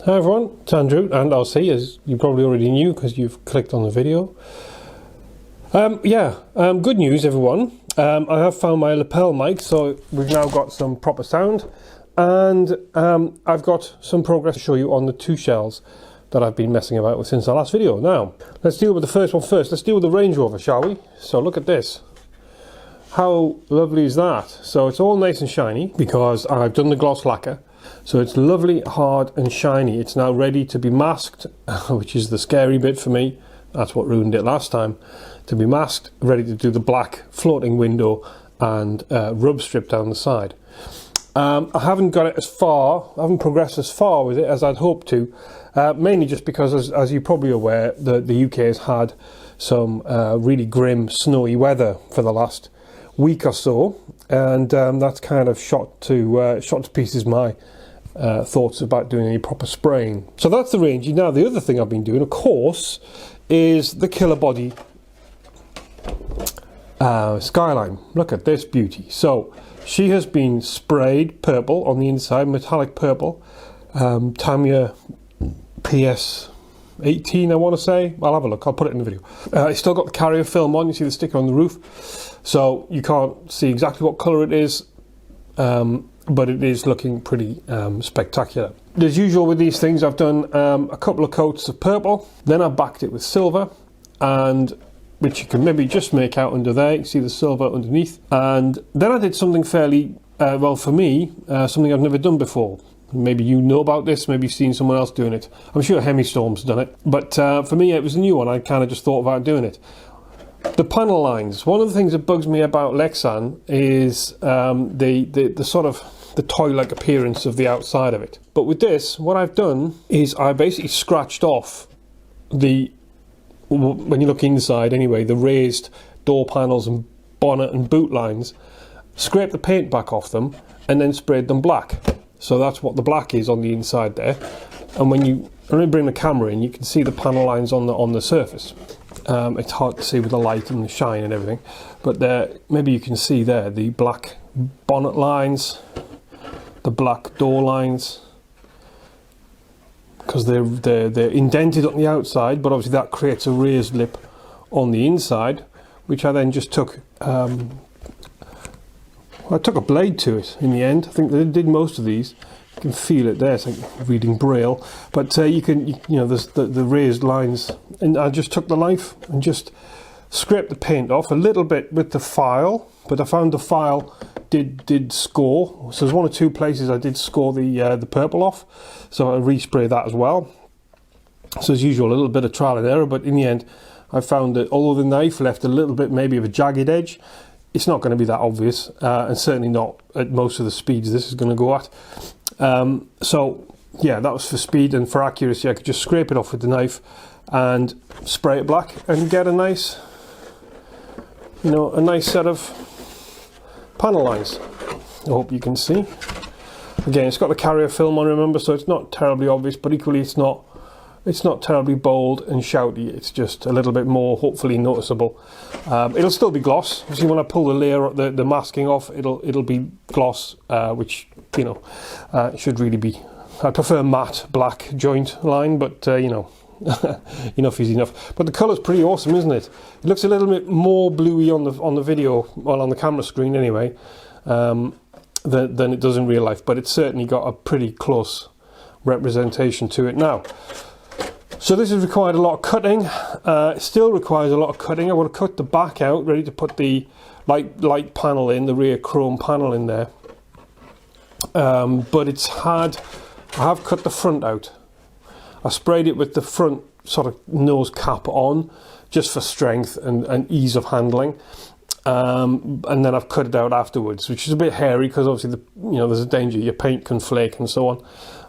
Hi everyone, it's Andrew and Elsie, as you probably already knew because you've clicked on the video. Good news everyone. I have found my lapel mic, so we've now got some proper sound, and I've got some progress to show you on the two shells that I've been messing about with since our last video. Now, let's deal with the first one first. Let's deal with the Range Rover, shall we? So look at this. How lovely is that? So it's all nice and shiny because I've done the gloss lacquer. So it's lovely, hard and shiny. It's now ready to be masked, which is the scary bit for me. That's what ruined it last time. To be masked, ready to do the black floating window and rub strip down the side. I haven't got it as far, I haven't progressed as far with it as I'd hoped to, mainly just because, as you're probably aware, the UK has had some really grim, snowy weather for the last week or so, and that's kind of shot to pieces my thoughts about doing any proper spraying. So that's the range. Now the other thing I've been doing, of course, is the Killerbody Skyline. Look at this beauty. So she has been sprayed purple on the inside, metallic purple, Tamiya PS 18 I want to say. I'll have a look, I'll put it in the video. It's still got the carrier film on. You see the sticker on the roof, so you can't see exactly what colour it is, but it is looking pretty spectacular. As usual with these things, I've done a couple of coats of purple, then I've backed it with silver, and which you can maybe just make out under there. You can see the silver underneath, and then I did something fairly well for me, something I've never done before. Maybe you know about this, maybe you've seen someone else doing it. I'm sure Storm's done it, but for me it was a new one. I kind of just thought about doing it. The panel lines. One of the things that bugs me about lexan is the sort of the toy-like appearance of the outside of it. But with this, what I've done is I basically scratched off when you look inside anyway, the raised door panels and bonnet and boot lines, scraped the paint back off them and then sprayed them black. So that's what the black is on the inside there. And when you bring the camera in, you can see the panel lines on the surface. It's hard to see with the light and the shine and everything, but there, maybe you can see there the black bonnet lines, the black door lines, because they're indented on the outside, but obviously that creates a raised lip on the inside, which I then just took. I took a blade to it in the end. I think they did most of these. You can feel it there. It's like reading Braille, but you know, there's the raised lines, and I just took the knife and just scraped the paint off a little bit with the file. But I found the file did score. So there's one or two places I did score the purple off, so I respray that as well. So as usual, a little bit of trial and error, but in the end, I found that although the knife left a little bit maybe of a jagged edge, it's not going to be that obvious, and certainly not at most of the speeds this is going to go at. So yeah, that was for speed, and for accuracy I could just scrape it off with the knife and spray it black and get a nice, you know, a nice set of panel lines. I hope you can see. Again, it's got the carrier film on, remember, so it's not terribly obvious, but equally it's not terribly bold and shouty. It's just a little bit more, hopefully, noticeable. It'll still be gloss. You see, when I pull the layer, the masking off, it'll be gloss, which, you know, should really be. I prefer matte black joint line, but you know, enough is enough. But the colour's pretty awesome, isn't it? It looks a little bit more bluey on the video, well, on the camera screen anyway, than it does in real life. But it's certainly got a pretty close representation to it now. So this has required a lot of cutting. It still requires a lot of cutting. I want to cut the back out, ready to put the light panel in, the rear chrome panel in there. But I have cut the front out. I sprayed it with the front sort of nose cap on, just for strength and ease of handling. And then I've cut it out afterwards, which is a bit hairy because obviously there's a danger your paint can flake and so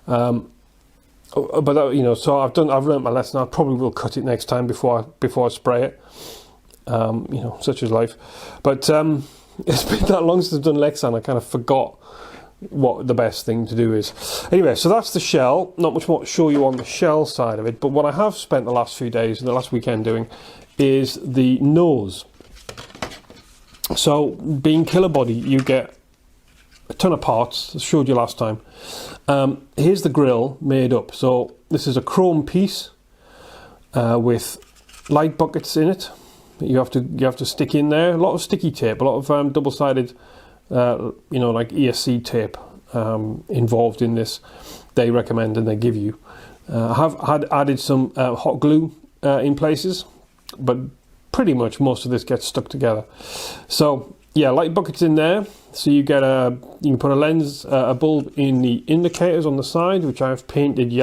on. But you know, so I've learnt my lesson. I probably will cut it next time before I spray it. You know, such is life. But it's been that long since I've done lexan, I kind of forgot what the best thing to do is. Anyway, so that's the shell. Not much more to show you on the shell side of it, but what I have spent the last few days, the last weekend doing, is the nose. So being Killerbody, you get a ton of parts. I showed you last time. Here's the grill made up. So this is a chrome piece with light buckets in it. You have to stick in there. A lot of sticky tape, a lot of double-sided, like ESC tape involved in this. They recommend and they give you. I have added some hot glue in places, but pretty much most of this gets stuck together. So yeah, light buckets in there. So you can put a lens, a bulb in the indicators on the side, which I've painted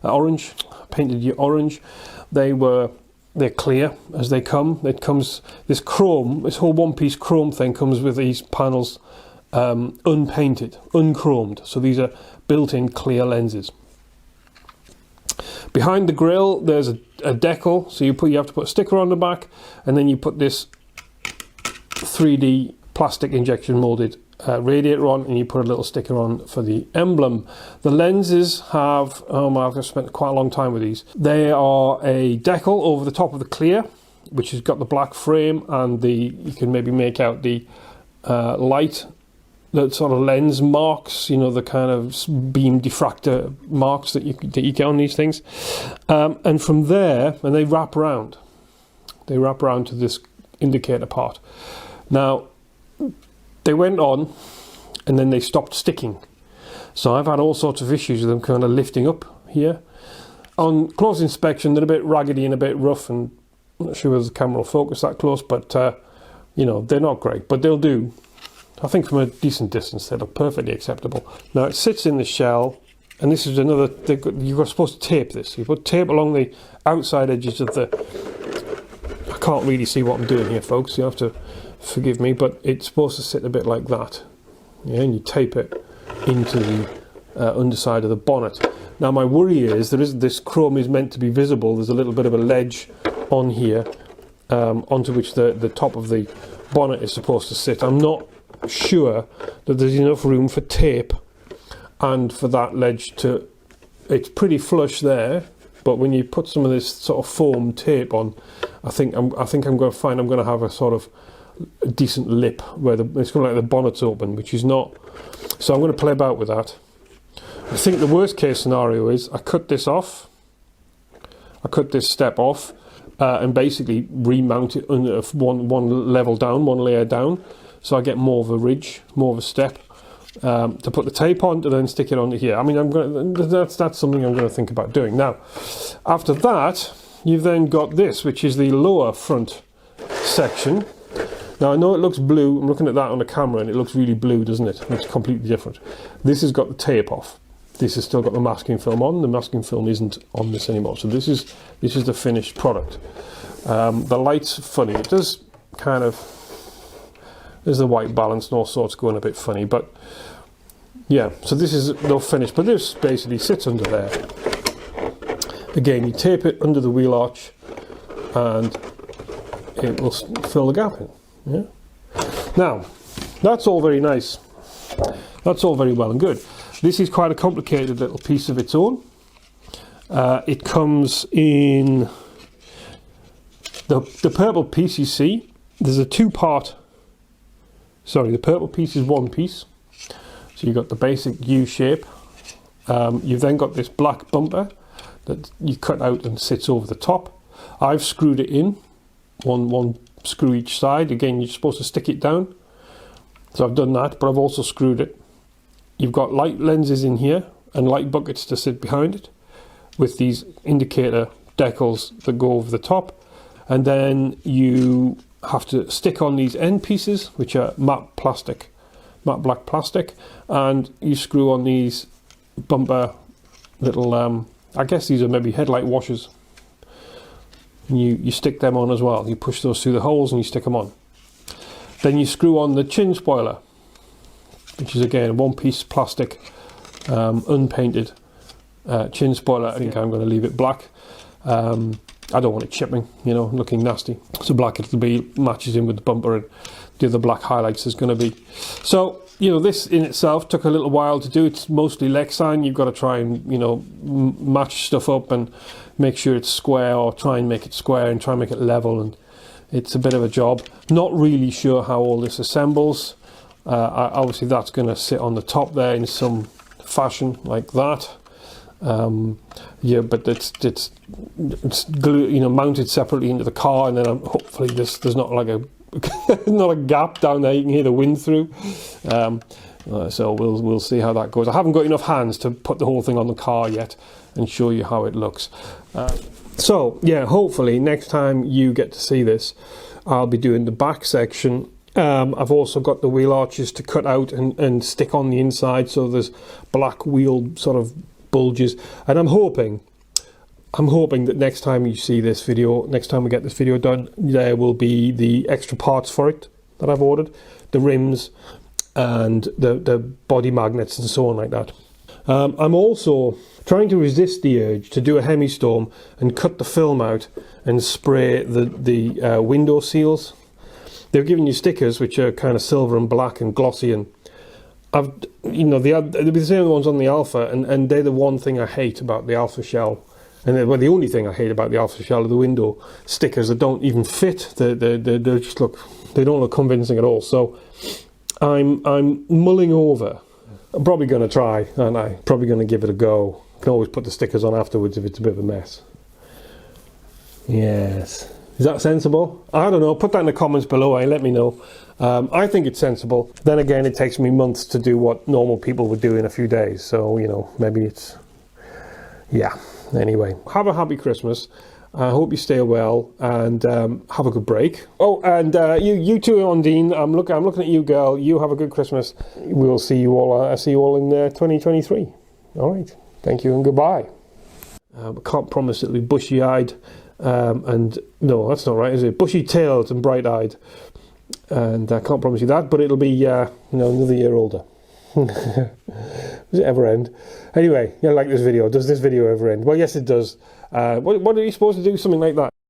orange. They're clear as they come. It comes, this whole one-piece chrome thing comes with these panels unpainted, unchromed. So these are built-in clear lenses. Behind the grill, there's a decal. So you have to put a sticker on the back, and then you put this 3D plastic injection molded radiator on, and you put a little sticker on for the emblem. The lenses have, I've spent quite a long time with these. They are a decal over the top of the clear, which has got the black frame, and you can maybe make out the light, the sort of lens marks, the kind of beam diffractor marks that you get on these things. And from there, and they wrap around to this indicator part. Now, they went on and then they stopped sticking. So I've had all sorts of issues with them kind of lifting up here. On close inspection, they're a bit raggedy and a bit rough, and I'm not sure whether the camera will focus that close, but they're not great, but they'll do. I think from a decent distance, they look perfectly acceptable. Now it sits in the shell, and this is another, you're supposed to tape this. You put tape along the outside edges of I can't really see what I'm doing here, folks. You have to forgive me, but it's supposed to sit a bit like that. Yeah, and you tape it into the underside of the bonnet. Now my worry is this chrome is meant to be visible. There's a little bit of a ledge on here onto which the top of the bonnet is supposed to sit. I'm not sure that there's enough room for tape and for that ledge it's pretty flush there, but when you put some of this sort of foam tape on, I think I'm going to find I'm going to have a sort of a decent lip where it's going to like the bonnet's open, which is not. So I'm going to play about with that. I think the worst case scenario is I cut this step off and basically remount it under one level down, one layer down, so I get more of a ridge, more of a step to put the tape on, to then stick it onto here. I mean, that's something I'm going to think about doing. Now, after that, you've then got this, which is the lower front section. Now I know it looks blue. I'm looking at that on the camera, and it looks really blue, doesn't it? It looks completely different. This has got the tape off. This has still got the masking film on. The masking film isn't on this anymore. So this is the finished product. The light's funny. It does kind of, there's the white balance and all sorts going a bit funny, but yeah. So this is no finish, but this basically sits under there. Again, you tape it under the wheel arch, and it will fill the gap in. Yeah. Now, that's all very nice. That's all very well and good. This is quite a complicated little piece of its own. It comes in the purple piece. You see, there's a two-part. Sorry, the purple piece is one piece. So you've got the basic U shape. You've then got this black bumper that you cut out and sits over the top. I've screwed it in, one screw each side. Again, you're supposed to stick it down, so I've done that, but I've also screwed it. You've got light lenses in here and light buckets to sit behind it with these indicator decals that go over the top, and then you have to stick on these end pieces, which are matte black plastic, and you screw on these bumper little I guess these are maybe headlight washers. And you stick them on as well. You push those through the holes and you stick them on. Then you screw on the chin spoiler, which is again a one-piece plastic unpainted chin spoiler. I think I'm going to leave it black. I don't want it chipping, looking nasty. So black it'll be, matches in with the bumper, and the other black highlights is going to be. So this in itself took a little while to do. It's mostly lexan. You've got to try and match stuff up and make sure it's square, or try and make it square and try and make it level, and it's a bit of a job. Not really sure how all this assembles. Obviously that's going to sit on the top there in some fashion like that. Yeah, but it's mounted separately into the car, and then hopefully there's not like a not a gap down there you can hear the wind through. So we'll see how that goes. I haven't got enough hands to put the whole thing on the car yet and show you how it looks. So yeah, hopefully next time you get to see this, I'll be doing the back section. I've also got the wheel arches to cut out and stick on the inside, so there's black wheel sort of bulges, and I'm hoping that next time you see this video, next time we get this video done, there will be the extra parts for it that I've ordered, the rims and the body magnets and so on like that. I'm also trying to resist the urge to do a Hemi-Storm and cut the film out and spray the window seals. They've given you stickers which are kind of silver and black and glossy, and they'll be the same ones on the Alpha, and they're the one thing I hate about the Alpha shell. And the only thing I hate about the Alpha shell are the window stickers that don't even fit. They just they don't look convincing at all. So I'm mulling over. I'm probably going to try, aren't I? Probably going to give it a go. Can always put the stickers on afterwards if it's a bit of a mess. Yes. Is that sensible? I don't know. Put that in the comments below. Let me know. I think it's sensible. Then again, it takes me months to do what normal people would do in a few days. So, maybe it's... Yeah. Anyway, have a happy Christmas. I hope you stay well and have a good break. Oh, and you too, Ondine. I'm looking at you, girl. You have a good Christmas. We'll see you all. I see you all in 2023. All right. Thank you and goodbye. I can't promise it'll be bushy-eyed. And no, that's not right, is it? Bushy-tailed and bright-eyed. And I can't promise you that, but it'll be another year older. Does it ever end? Anyway, like this video. Does this video ever end? Well, yes, it does. What are you supposed to do? Something like that.